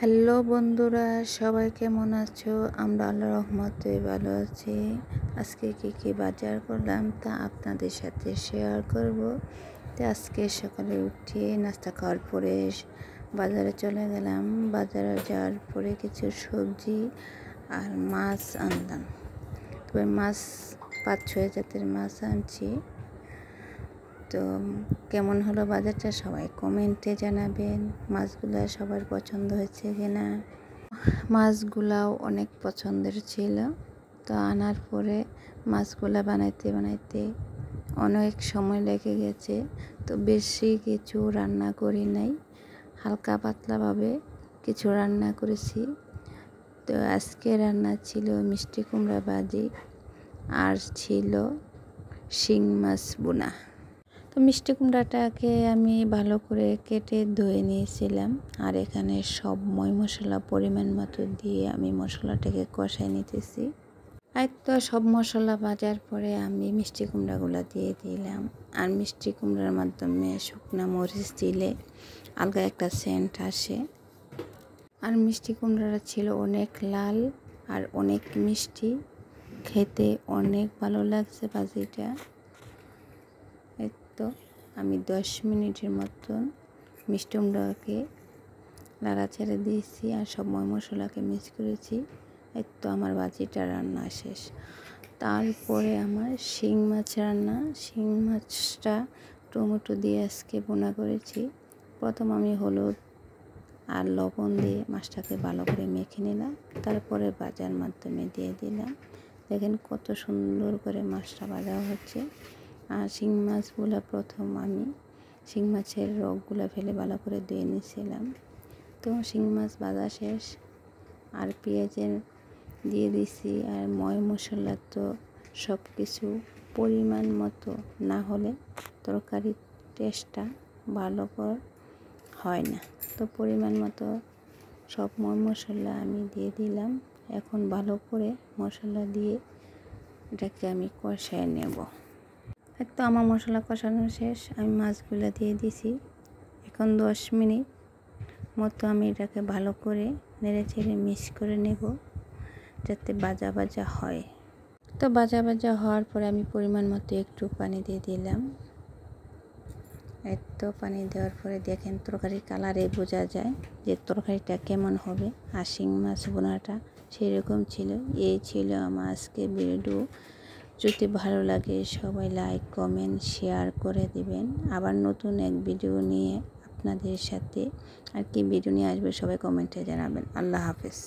Hello বন্ধুরা, সবাই কেমন আছো? আমরা আল্লাহর রহমতে ভালো আছি। আজকে কি বাজার করলাম তা আপনাদের সাথে শেয়ার করব। তো আজকে সকালে উঠে নাস্তা খাওয়ার পরে বাজারে চলে গেলাম। বাজারে যাওয়ার পরে কিছু সবজি আর মাছ আনলাম। তবে মাছ 5-6 জাতের মাছ আনছি। তো কেমন হলো বাজারটা সবাই কমেন্টে জানাবেন। মাছগুলো সবার পছন্দ হয়েছে কিনা। মাছগুলাও অনেক পছন্দের ছিল। তো আনার পরে মাছগুলা বানাইতে অনেক সময় লেগে গেছে। তো বেশি কিছু রান্না করি নাই, হালকা পাতলাভাবে কিছু রান্না করেছি। তো আজকে রান্না ছিল মিষ্টি কুমড়া ভাজি আর ছিল শিং মাছ বোনা। তো মিষ্টি কুমড়াটাকে আমি ভালো করে কেটে ধুয়ে নিয়েছিলাম। আর এখানে সব মশলা পরিমাণ মতো দিয়ে আমি মশলাটাকে কষাই নিতেছি। আর তো সব মশলা ভাজার পরে আমি মিষ্টি কুমড়াগুলো দিয়ে দিলাম। আর মিষ্টি কুমড়ার মাধ্যমে শুকনো মরিচ দিলে আলগা একটা সেন্ট আসে। আর মিষ্টি কুমড়াটা ছিল অনেক লাল আর অনেক মিষ্টি, খেতে অনেক ভালো লাগছে ভাজিটা। তো আমি 10 মিনিটের মতন মিষ্টি কুমড়াকে নাড়াচাড়া দিয়েছি আর সব মশলাকে মিক্স করেছি। তো আমার ভাজিটা রান্না শেষ। তারপরে আমার শিং মাছ রান্না। শিং মাছটা টমেটো দিয়ে আজকে বোনা করেছি। প্রথম আমি হলুদ আর লবণ দিয়ে মাছটাকে ভালো করে মেখে নিলাম। তারপরে ভাজার মাধ্যমে দিয়ে দিলাম। দেখেন কত সুন্দর করে মাছটা ভাজা হচ্ছে। আর শিং মাছগুলো প্রথম আমি শিং মাছের রগগুলো ফেলে ভালো করে ধুয়ে নিয়েছিলাম। তো শিং মাছ ভাজা শেষ আর পেঁয়াজের দিয়ে দিছি। আর মশলা তো সব কিছু পরিমাণ মতো না হলে তরকারির টেস্টটা ভালো হয় না। তো পরিমাণ মতো সব মশলা আমি দিয়ে দিলাম। এখন ভালো করে মশলা দিয়ে এটাকে আমি কষায় নেব। তো আমার মশলা কষানো শেষ, আমি মাছগুলো দিয়ে দিছি। এখন 10 মিনিট মতো আমি এটাকে ভালো করে নেড়ে চেড়ে মিক্স করে নেব, যাতে ভাজা ভাজা হয়। তো ভাজা ভাজা হওয়ার পরে আমি পরিমাণ মতো একটু পানি দিয়ে দিলাম। তো পানি দেওয়ার পরে দেখেন তরকারির কালারে বোঝা যায় যে তরকারিটা কেমন হবে। আর শিং মাছ বোনাটা সেরকম ছিল। এই ছিল আমার আজকে ভিডিও। যদি ভালো লাগে সবাই লাইক কমেন্ট শেয়ার করে দিবেন। আবার নতুন এক ভিডিও নিয়ে আপনাদের সাথে আর কি ভিডিও নিয়ে আসবে সবাই কমেন্টে জানাবেন। আল্লাহ হাফেজ।